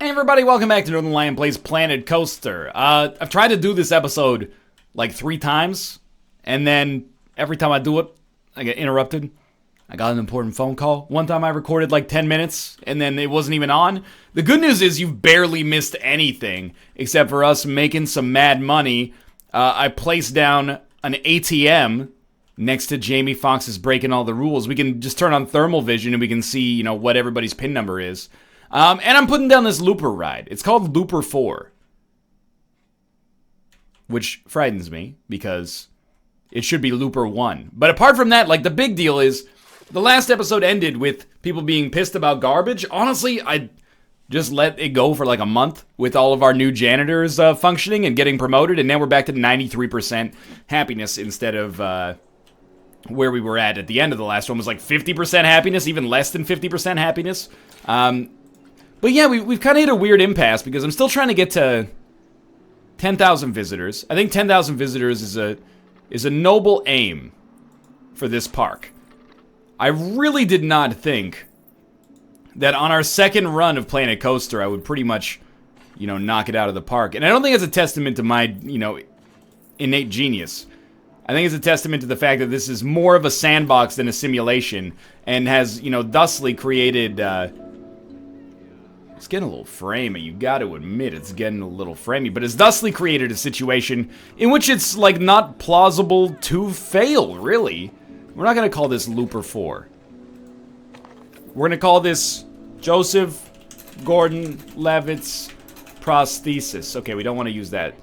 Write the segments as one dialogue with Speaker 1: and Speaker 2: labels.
Speaker 1: Hey everybody, welcome back to Northernlion Plays Planet Coaster. I've tried to do this episode like 3 times, and then every time I do it, I get interrupted. I got an important phone call. One time I recorded like 10 minutes, and then it wasn't even on. The good news is you've barely missed anything, except for us making some mad money. I placed down an ATM next to Jamie Foxx's Breaking All the Rules. We can just turn on thermal vision and we can see, what everybody's pin number is. And I'm putting down this Looper ride. It's called Looper 4. Which frightens me, because it should be Looper 1. But apart from that, the big deal is, the last episode ended with people being pissed about garbage. Honestly, I just let it go for a month with all of our new janitors functioning and getting promoted, and now we're back to 93% happiness instead of where we were at the end of the last one was 50% happiness, even less than 50% happiness. But yeah, we've kind of hit a weird impasse because I'm still trying to get to 10,000 visitors. I think 10,000 visitors is a noble aim for this park. I really did not think that on our second run of Planet Coaster, I would pretty much, knock it out of the park. And I don't think it's a testament to my, innate genius. I think it's a testament to the fact that this is more of a sandbox than a simulation and has, thusly created, it's getting a little framey, you gotta admit it's getting a little framey, but it's thusly created a situation in which it's, not plausible to fail, really. We're not gonna call this Looper 4. We're gonna call this Joseph Gordon-Levitt's prosthesis. Okay, we don't want to use that.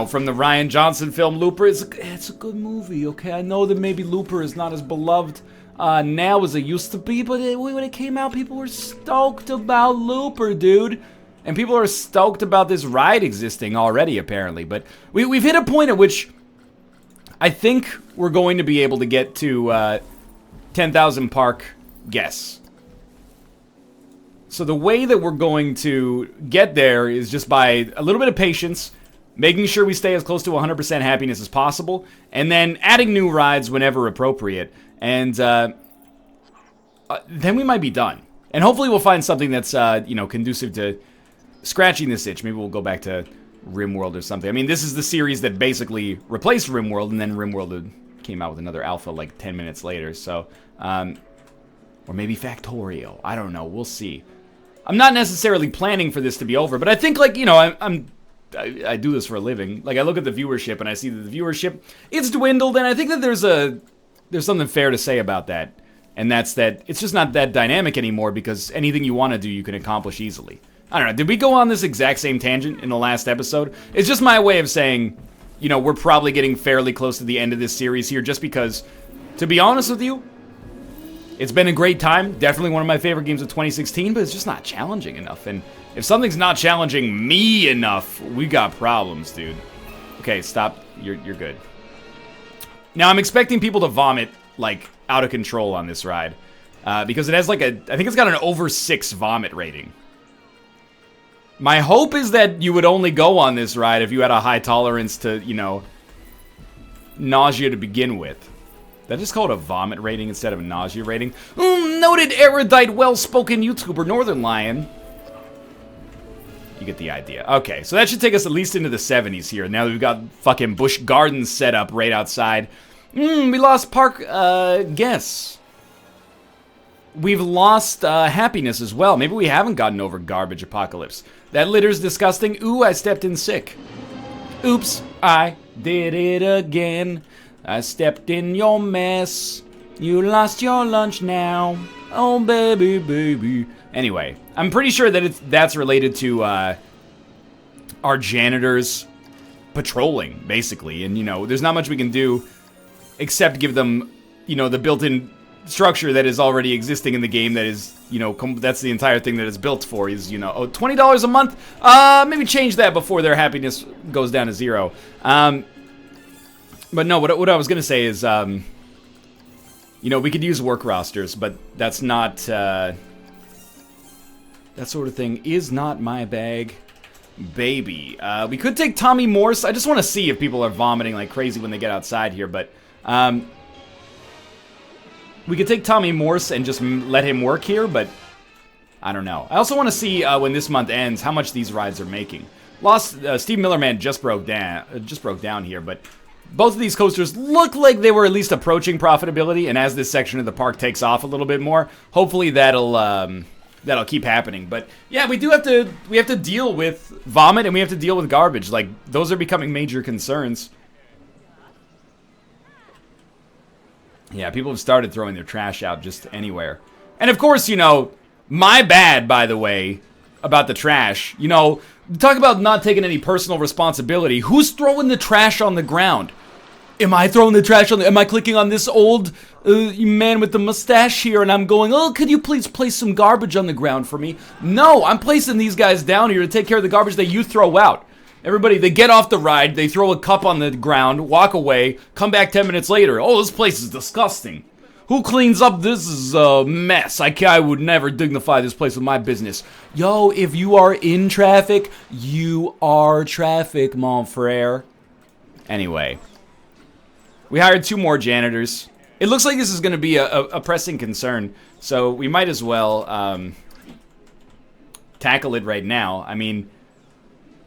Speaker 1: From the Ryan Johnson film Looper. It's a good movie, okay? I know that maybe Looper is not as beloved now as it used to be, but when it came out, people were stoked about Looper, dude. And people are stoked about this ride existing already, apparently. But we've hit a point at which I think we're going to be able to get to 10,000 park guests. So the way that we're going to get there is just by a little bit of patience, making sure we stay as close to 100% happiness as possible, and then adding new rides whenever appropriate. And then we might be done. And hopefully we'll find something that's, conducive to scratching this itch. Maybe we'll go back to RimWorld or something. I mean, this is the series that basically replaced RimWorld, and then RimWorld came out with another alpha 10 minutes later. So, or maybe Factorio. I don't know. We'll see. I'm not necessarily planning for this to be over, but I think, I do this for a living. I look at the viewership and I see that the viewership, it's dwindled, and I think that there's something fair to say about that. And that's that it's just not that dynamic anymore, because anything you want to do, you can accomplish easily. I don't know, did we go on this exact same tangent in the last episode? It's just my way of saying, we're probably getting fairly close to the end of this series here, just because, to be honest with you, it's been a great time. Definitely one of my favorite games of 2016, but it's just not challenging enough. And if something's not challenging me enough, we got problems, dude. Okay, stop. You're good. Now, I'm expecting people to vomit, out of control on this ride. Because it has, I think it's got an over 6 vomit rating. My hope is that you would only go on this ride if you had a high tolerance to, nausea to begin with. That just called a vomit rating instead of a nausea rating. Noted erudite, well-spoken YouTuber Northernlion. You get the idea. Okay, so that should take us at least into the 70s here. Now that we've got fucking Busch Gardens set up right outside. We lost park guests. We've lost happiness as well. Maybe we haven't gotten over garbage apocalypse. That litter's disgusting. Ooh, I stepped in sick. Oops, I did it again. I stepped in your mess. You lost your lunch now. Oh, baby, baby. Anyway, I'm pretty sure that that's related to our janitors patrolling, basically. And, there's not much we can do except give them, the built-in structure that is already existing in the game that is, that's the entire thing that it's built for is, $20 a month? Maybe change that before their happiness goes down to 0. But no, what I was going to say is, we could use work rosters, but that's not, that sort of thing is not my bag, baby. We could take Tommy Morse. I just want to see if people are vomiting like crazy when they get outside here, but, we could take Tommy Morse and just let him work here, but I don't know. I also want to see when this month ends how much these rides are making. Steve Millerman just broke down here, but both of these coasters look like they were at least approaching profitability. And as this section of the park takes off a little bit more, hopefully that'll keep happening. But yeah, we have to deal with vomit and we have to deal with garbage. Like, those are becoming major concerns. Yeah, people have started throwing their trash out just anywhere. And of course, you know, my bad, by the way, about the trash. You know, talk about not taking any personal responsibility. Who's throwing the trash on the ground? Am I throwing the trash on am I clicking on this old man with the mustache here and I'm going, oh, could you please place some garbage on the ground for me? No, I'm placing these guys down here to take care of the garbage that you throw out. Everybody, they get off the ride, they throw a cup on the ground, walk away, come back 10 minutes later. Oh, this place is disgusting. Who cleans up? This is a mess. I would never dignify this place with my business. Yo, if you are in traffic, you are traffic, mon frere. Anyway, we hired 2 more janitors. It looks like this is going to be a pressing concern, so we might as well tackle it right now. I mean,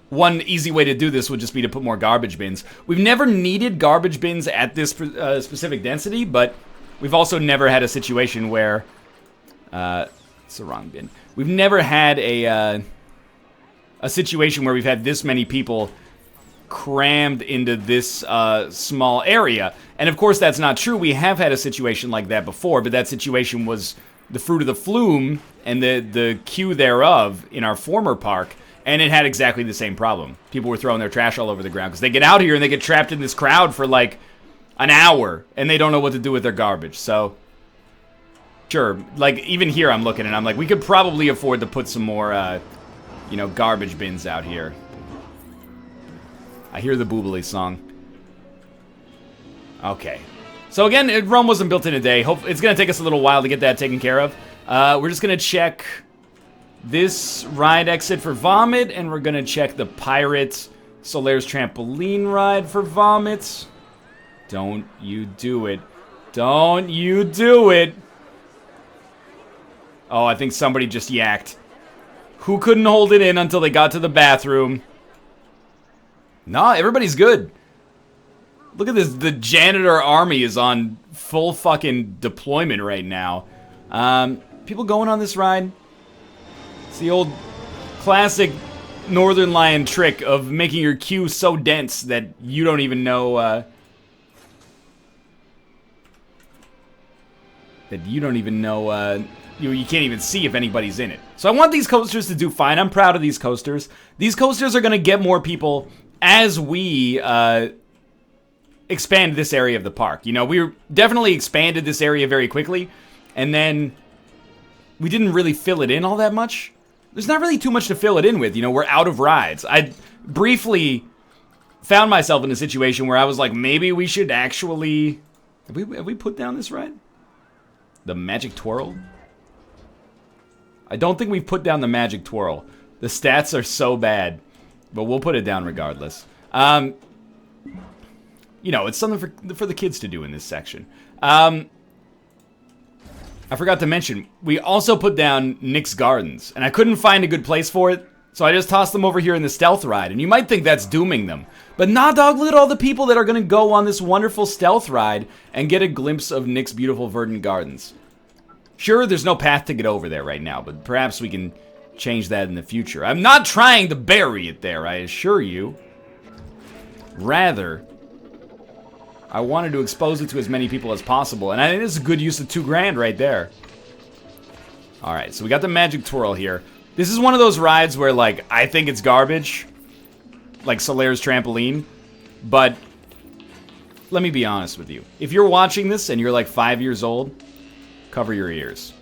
Speaker 1: one easy way to do this would just be to put more garbage bins. We've never needed garbage bins at this specific density, but we've also never had a situation where... it's the wrong bin. We've never had a situation where we've had this many people crammed into this small area. And of course that's not true. We have had a situation like that before, but that situation was the fruit of the flume and the queue thereof in our former park. And it had exactly the same problem. People were throwing their trash all over the ground because they get out here and they get trapped in this crowd for like an hour and they don't know what to do with their garbage. So, sure, like even here I'm looking and I'm like, we could probably afford to put some more, you know, garbage bins out here. I hear the Boobly song. Okay. So again, Rome wasn't built in a day. It's going to take us a little while to get that taken care of. We're just going to check this ride exit for vomit, and we're gonna check the Pirate Solaire's Trampoline ride for vomits. Don't you do it. Don't you do it. Oh, I think somebody just yacked. Who couldn't hold it in until they got to the bathroom? Nah, everybody's good. Look at this, the janitor army is on full fucking deployment right now. People going on this ride? It's the old classic Northernlion trick of making your queue so dense that you don't even know, you can't even see if anybody's in it. So I want these coasters to do fine. I'm proud of these coasters. These coasters are going to get more people as we expand this area of the park. You know, we definitely expanded this area very quickly, and then we didn't really fill it in all that much. There's not really too much to fill it in with. You know, we're out of rides. I briefly found myself in a situation where I was like, maybe we should actually... Have we put down this ride? The Magic Twirl? I don't think we've put down the Magic Twirl. The stats are so bad, but we'll put it down regardless. You know, it's something for the kids to do in this section. I forgot to mention, we also put down Nick's Gardens, and I couldn't find a good place for it, so I just tossed them over here in the stealth ride, and you might think that's dooming them. But nah, dog, look at all the people that are going to go on this wonderful stealth ride and get a glimpse of Nick's beautiful verdant gardens. Sure, there's no path to get over there right now, but perhaps we can change that in the future. I'm not trying to bury it there, I assure you. Rather, I wanted to expose it to as many people as possible, and I think this is a good use of $2 grand right there. Alright, so we got the Magic Twirl here. This is one of those rides where, like, I think it's garbage. Like Solaire's Trampoline. But, let me be honest with you. If you're watching this and you're like 5 years old, cover your ears.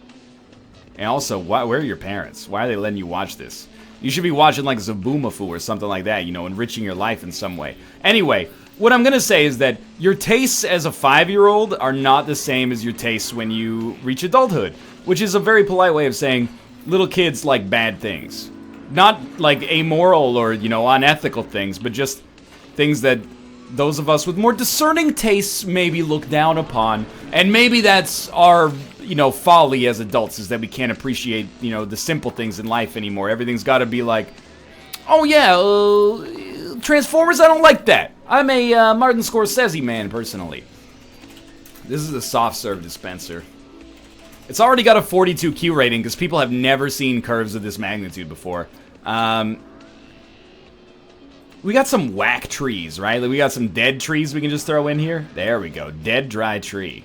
Speaker 1: And also, where are your parents? Why are they letting you watch this? You should be watching like Zaboomafoo or something like that, you know, enriching your life in some way. Anyway, what I'm gonna say is that your tastes as a 5-year-old are not the same as your tastes when you reach adulthood, which is a very polite way of saying little kids like bad things. Not like amoral or, you know, unethical things, but just things that those of us with more discerning tastes maybe look down upon. And maybe that's our you know, folly as adults is that we can't appreciate, you know, the simple things in life anymore. Everything's got to be like, oh yeah, Transformers, I don't like that. I'm a Martin Scorsese man, personally. This is a soft serve dispenser. It's already got a 42 Q rating because people have never seen curves of this magnitude before. We got some whack trees, right? Like we got some dead trees we can just throw in here. There we go. Dead, dry tree.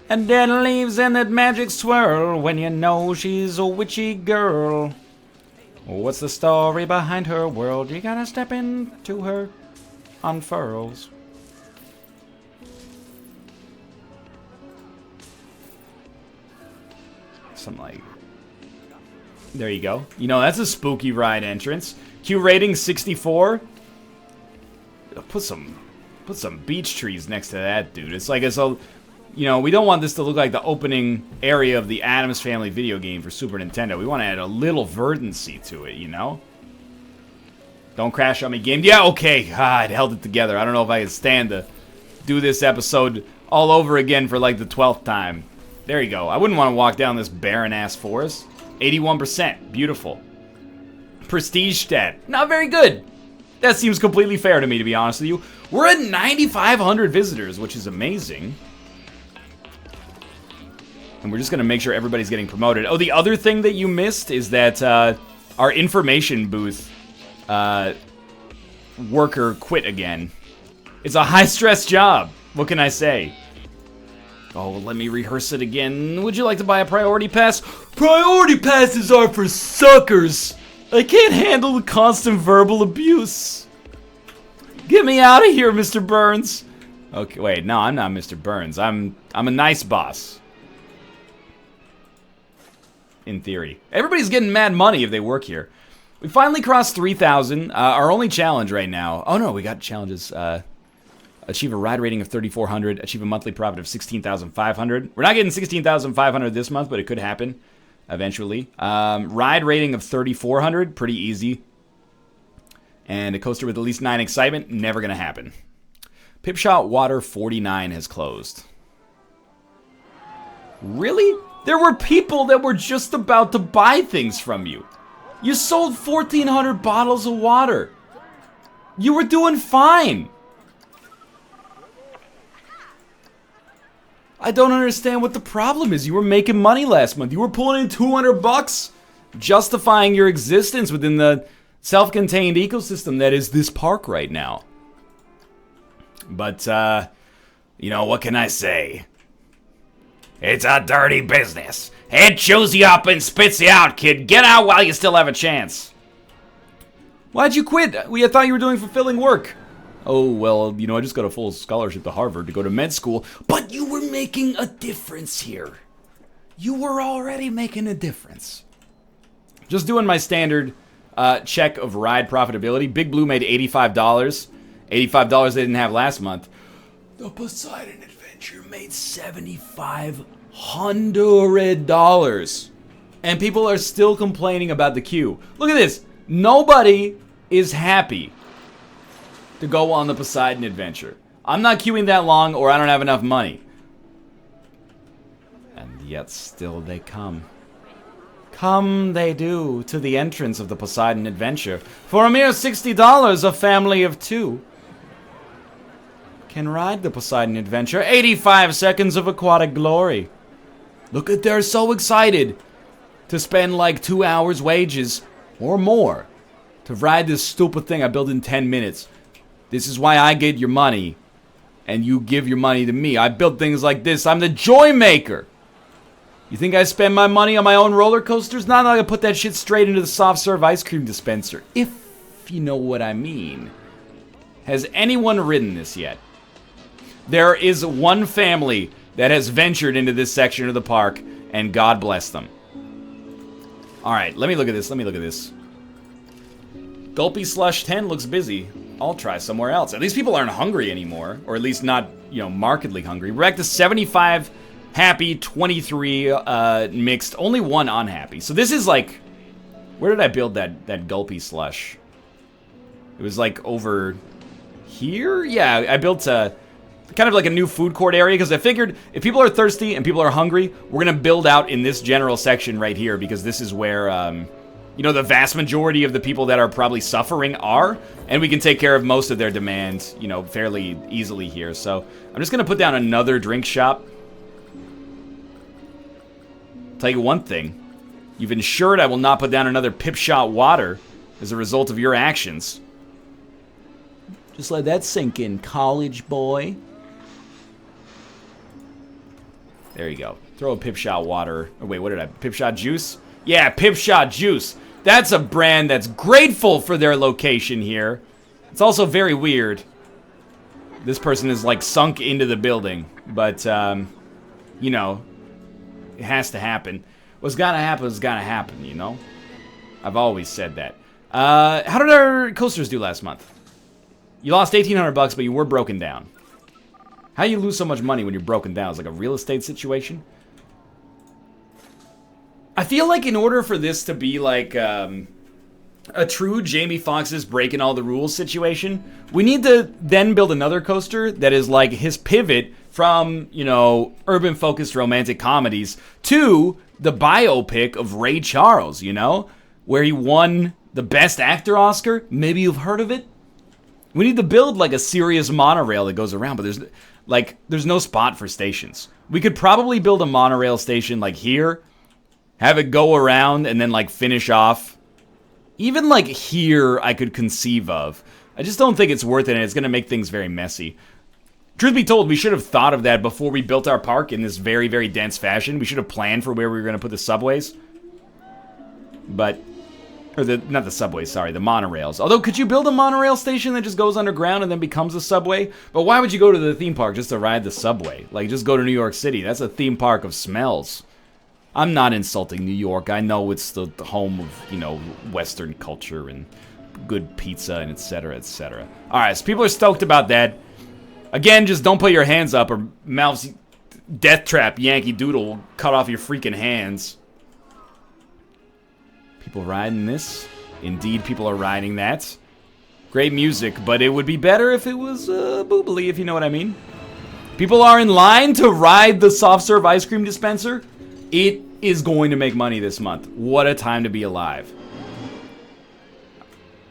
Speaker 1: And dead leaves in that magic swirl when you know she's a witchy girl. What's the story behind her world? You gotta step into her unfurls. Something like... There you go. You know, that's a spooky ride entrance. Q rating 64. Put some beech trees next to that, dude. It's like, it's a, you know, we don't want this to look like the opening area of the Addams Family video game for Super Nintendo. We want to add a little verdancy to it, you know? Don't crash on me, game. Yeah, okay. I held it together. I don't know if I can stand to do this episode all over again for like the 12th time. There you go. I wouldn't want to walk down this barren-ass forest. 81%. Beautiful. Prestige stat. Not very good. That seems completely fair to me, to be honest with you. We're at 9,500 visitors, which is amazing. And we're just going to make sure everybody's getting promoted. Oh, the other thing that you missed is that our information booth worker quit again. It's a high-stress job. What can I say? Oh, let me rehearse it again. Would you like to buy a priority pass? Priority passes are for suckers. I can't handle the constant verbal abuse. Get me out of here, Mr. Burns. Okay, wait, no, I'm not Mr. Burns. I'm a nice boss. In theory. Everybody's getting mad money if they work here. We finally crossed 3,000. Our only challenge right now. Oh no, we got challenges. Achieve a ride rating of 3,400. Achieve a monthly profit of 16,500. We're not getting 16,500 this month, but it could happen eventually. Ride rating of 3,400. Pretty easy. And a coaster with at least 9 excitement. Never going to happen. Pipshot Water 49 has closed. Really? There were people that were just about to buy things from you. You sold 1,400 bottles of water. You were doing fine. I don't understand what the problem is. You were making money last month. You were pulling in 200 bucks, justifying your existence within the self-contained ecosystem that is this park right now. But, you know, what can I say? It's a dirty business. It chews you up and spits you out, kid. Get out while you still have a chance. Why'd you quit? I thought you were doing fulfilling work. Oh, well, you know, I just got a full scholarship to Harvard to go to med school. But you were making a difference here. You were already making a difference. Just doing my standard check of ride profitability. Big Blue made $85. $85 they didn't have last month. The Poseidon Adventure made $7,500. And people are still complaining about the queue. Look at this. Nobody is happy to go on the Poseidon Adventure. I'm not queuing that long or I don't have enough money. And yet still they come. Come they do to the entrance of the Poseidon Adventure. For a mere $60, a family of 2 can ride the Poseidon Adventure. 85 seconds of aquatic glory. Look at, they're so excited to spend like 2 hours wages or more to ride this stupid thing I built in 10 minutes. This is why I get your money, and you give your money to me. I build things like this. I'm the joy maker. You think I spend my money on my own roller coasters? Not that I put that shit straight into the soft serve ice cream dispenser, if you know what I mean. Has anyone ridden this yet? There is one family that has ventured into this section of the park, and God bless them. All right, let me look at this. Gulpy Slush 10 looks busy. I'll try somewhere else. At least people aren't hungry anymore, or at least not, you know, markedly hungry. We're back to 75 happy, 23 mixed, only 1 unhappy. So this is like, where did I build that Gulpy Slush? It was like over here? Yeah, I built kind of like a new food court area, because I figured if people are thirsty and people are hungry, we're going to build out in this general section right here, because this is where, you know, the vast majority of the people that are probably suffering are, and we can take care of most of their demand, you know, fairly easily here. So I'm just going to put down another drink shop. Tell you one thing. You've ensured I will not put down another pip shot water as a result of your actions. Just let that sink in, college boy. There you go. Throw a pip shot water. Oh, wait, what did I... Pip shot juice? Yeah, pip shot juice. That's a brand that's grateful for their location here. It's also very weird. This person is, like, sunk into the building. But, you know, it has to happen. What's gotta happen is gotta happen, you know? I've always said that. How did our coasters do last month? You lost 1,800 bucks, but you were broken down. How do you lose so much money when you're broken down? It's like a real estate situation? I feel like in order for this to be like a true Jamie Foxx's breaking all the rules situation, we need to then build another coaster that is like his pivot from, you know, urban-focused romantic comedies to the biopic of Ray Charles, you know? Where he won the Best Actor Oscar. Maybe you've heard of it? We need to build like a serious monorail that goes around, but there's no spot for stations. We could probably build a monorail station like here, have it go around, and then like finish off. Even like here I could conceive of. I just don't think it's worth it, and it's going to make things very messy. Truth be told, we should have thought of that before we built our park in this very, very dense fashion. We should have planned for where we were going to put the subways. But... Or not the subways, sorry, the monorails. Although, could you build a monorail station that just goes underground and then becomes a subway? But why would you go to the theme park just to ride the subway? Like, just go to New York City. That's a theme park of smells. I'm not insulting New York. I know it's the home of, you know, Western culture and good pizza and etc., etc. Alright, so people are stoked about that. Again, just don't put your hands up or Mal's death trap Yankee Doodle will cut off your freaking hands. People riding this. Indeed, people are riding that. Great music, but it would be better if it was boobly, if you know what I mean. People are in line to ride the soft serve ice cream dispenser. It is going to make money this month. What a time to be alive.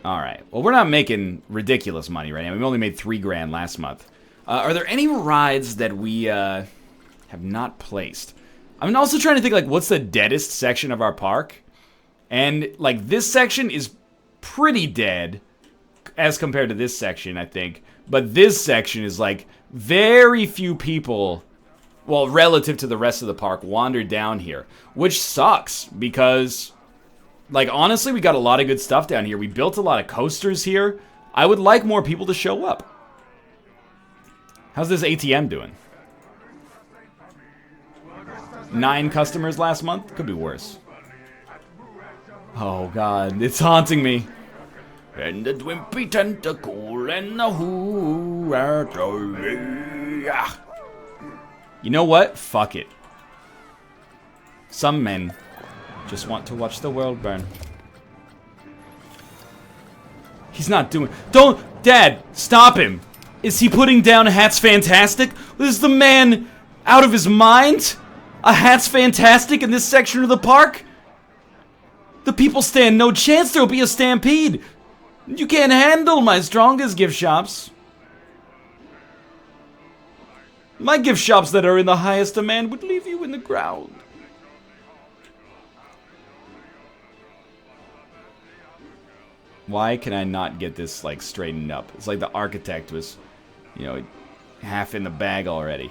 Speaker 1: Alright, well, we're not making ridiculous money right now. We only made $3 grand last month. Are there any rides that we have not placed? I'm also trying to think, like, what's the deadest section of our park? And, like, this section is pretty dead as compared to this section, I think. But this section is, like, very few people, well, relative to the rest of the park, wander down here. Which sucks, because, like, honestly, we got a lot of good stuff down here. We built a lot of coasters here. I would like more people to show up. How's this ATM doing? 9 customers last month? Could be worse. Oh god, it's haunting me. And the wimpy tentacle and the who. You know what? Fuck it. Some men just want to watch the world burn. He's not doing... Don't... Dad, stop him! Is he putting down Hat's Fantastic? Is the man out of his mind? A Hat's Fantastic in this section of the park? The people stand no chance. There'll be a stampede. You can't handle my strongest gift shops. My gift shops that are in the highest demand would leave you in the ground. Why can I not get this, like, straightened up? It's like the architect was, you know, half in the bag already.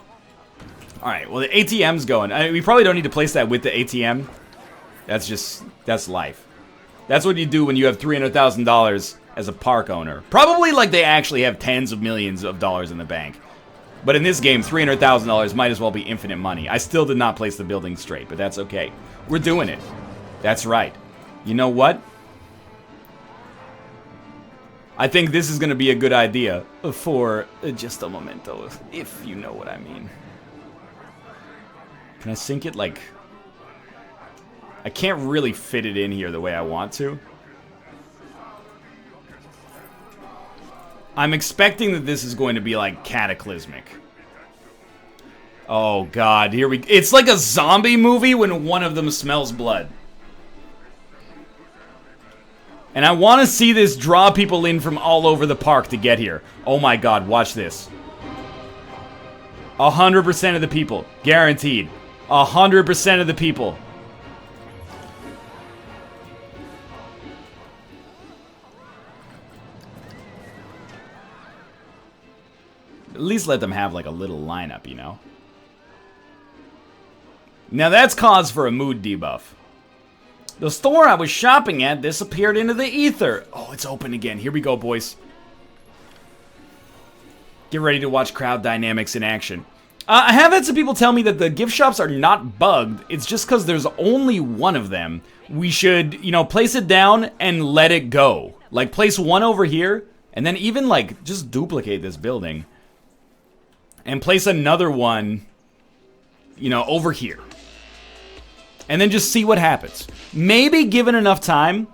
Speaker 1: Alright, well, the ATM's going. I mean, we probably don't need to place that with the ATM. That's just, that's life. That's what you do when you have $300,000 as a park owner. Probably like they actually have tens of millions of dollars in the bank. But in this game, $300,000 might as well be infinite money. I still did not place the building straight, but that's okay. We're doing it. That's right. You know what? I think this is going to be a good idea for just a momento, if you know what I mean. Can I sink it like... I can't really fit it in here the way I want to. I'm expecting that this is going to be like cataclysmic. Oh, God. Here we... It's like a zombie movie when one of them smells blood. And I want to see this draw people in from all over the park to get here. Oh, my God. Watch this. 100% of the people. Guaranteed. 100% of the people. At least let them have, like, a little lineup, you know? Now that's cause for a mood debuff. The store I was shopping at disappeared into the ether. Oh, it's open again. Here we go, boys. Get ready to watch crowd dynamics in action. I have had some people tell me that the gift shops are not bugged. It's just because there's only one of them. We should, you know, place it down and let it go. Like, place one over here, and then even, like, just duplicate this building. And place another one, you know, over here. And then just see what happens. Maybe given enough time,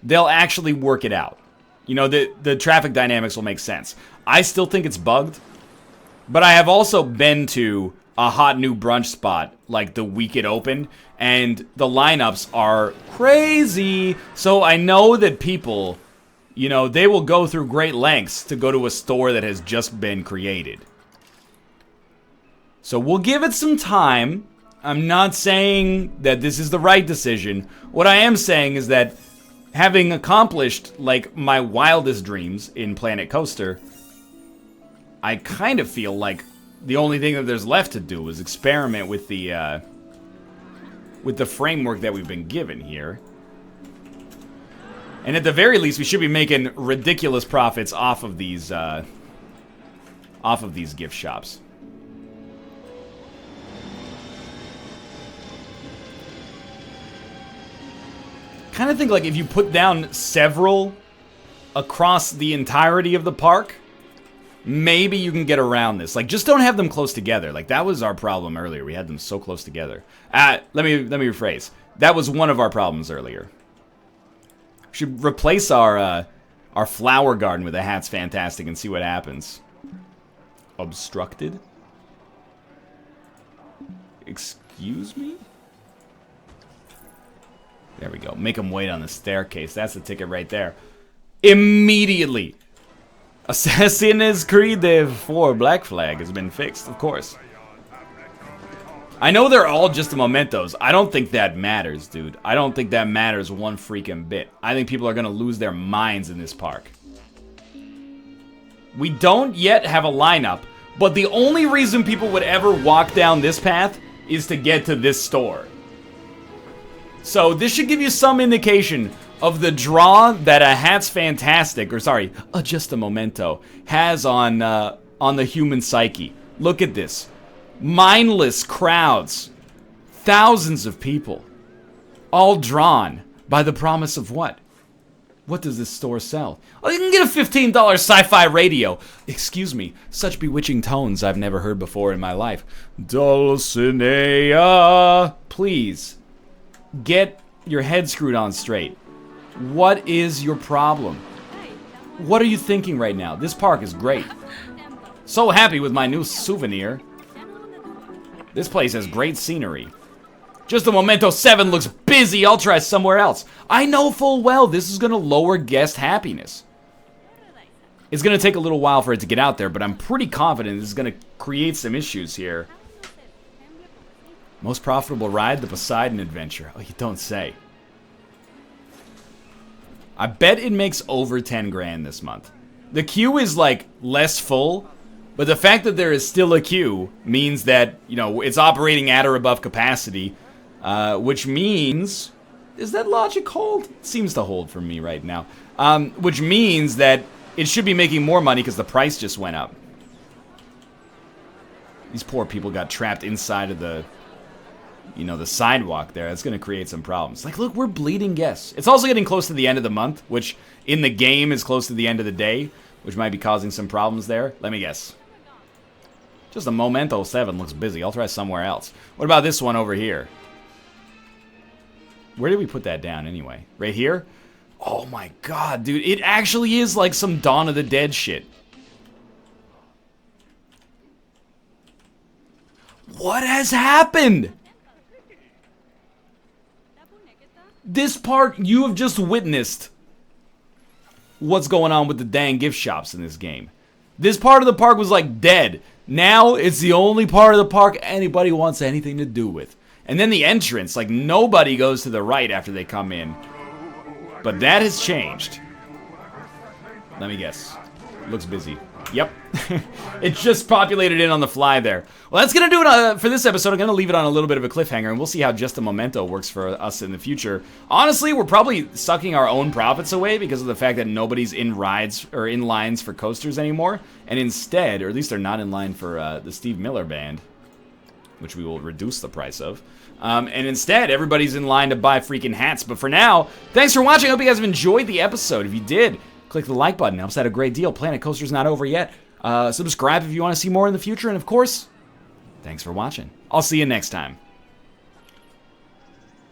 Speaker 1: they'll actually work it out. You know, the traffic dynamics will make sense. I still think it's bugged. But I have also been to a hot new brunch spot, like the week it opened. And the lineups are crazy. So I know that people, you know, they will go through great lengths to go to a store that has just been created. So we'll give it some time. I'm not saying that this is the right decision. What I am saying is that having accomplished, like, my wildest dreams in Planet Coaster, I kind of feel like the only thing that there's left to do is experiment with the framework that we've been given here. And at the very least, we should be making ridiculous profits off of these gift shops. Kind of think like if you put down several across the entirety of the park, maybe you can get around this. Like, just don't have them close together. Like, that was our problem earlier. We had them so close together. Let me rephrase. That was one of our problems earlier. We should replace our flower garden with a Hat's Fantastic and see what happens. Obstructed? Excuse me? There we go. Make them wait on the staircase. That's the ticket right there. Immediately. Assassin's Creed 4 Black Flag has been fixed, of course. I know they're all just mementos. I don't think that matters, dude. I don't think that matters one freaking bit. I think people are going to lose their minds in this park. We don't yet have a lineup, but the only reason people would ever walk down this path is to get to this store. So this should give you some indication of the draw that a Hat's Fantastic, or sorry, Just a Memento, has on the human psyche. Look at this. Mindless crowds. Thousands of people. All drawn by the promise of what? What does this store sell? Oh, you can get a $15 sci-fi radio. Excuse me, such bewitching tones I've never heard before in my life. Dulcinea. Please. Get your head screwed on straight. What is your problem? What are you thinking right now? This park is great. So happy with my new souvenir. This place has great scenery. Just a Memento 7 looks busy. I'll try somewhere else. I know full well this is going to lower guest happiness. It's going to take a little while for it to get out there, but I'm pretty confident this is going to create some issues here. Most profitable ride, the Poseidon Adventure. Oh, you don't say. I bet it makes over 10 grand this month. The queue is, like, less full, but the fact that there is still a queue means that, you know, it's operating at or above capacity, which means... Does that logic hold? It seems to hold for me right now. Which means that it should be making more money because the price just went up. These poor people got trapped inside of the... you know, the sidewalk there. That's going to create some problems. Like, look, we're bleeding guests. It's also getting close to the end of the month, which in the game is close to the end of the day, which might be causing some problems there. Let me guess. Just a Memento 7 looks busy. I'll try somewhere else. What about this one over here? Where did we put that down anyway? Right here? Oh my god, dude. It actually is like some Dawn of the Dead shit. What has happened? This park, you have just witnessed what's going on with the dang gift shops in this game. This part of the park was like dead. Now it's the only part of the park anybody wants anything to do with. And then the entrance, like nobody goes to the right after they come in. But that has changed. Let me guess. Looks busy. Yep. It just populated in on the fly there. Well, that's going to do it for this episode. I'm going to leave it on a little bit of a cliffhanger, and we'll see how Just a Memento works for us in the future. Honestly, we're probably sucking our own profits away because of the fact that nobody's in rides or in lines for coasters anymore. And instead, or at least they're not in line for the Steve Miller Band, which we will reduce the price of. And instead, everybody's in line to buy freaking hats. But for now, thanks for watching. I hope you guys have enjoyed the episode. If you did, click the like button. It helps out a great deal. Planet Coaster's not over yet. Subscribe if you want to see more in the future. And of course, thanks for watching. I'll see you next time.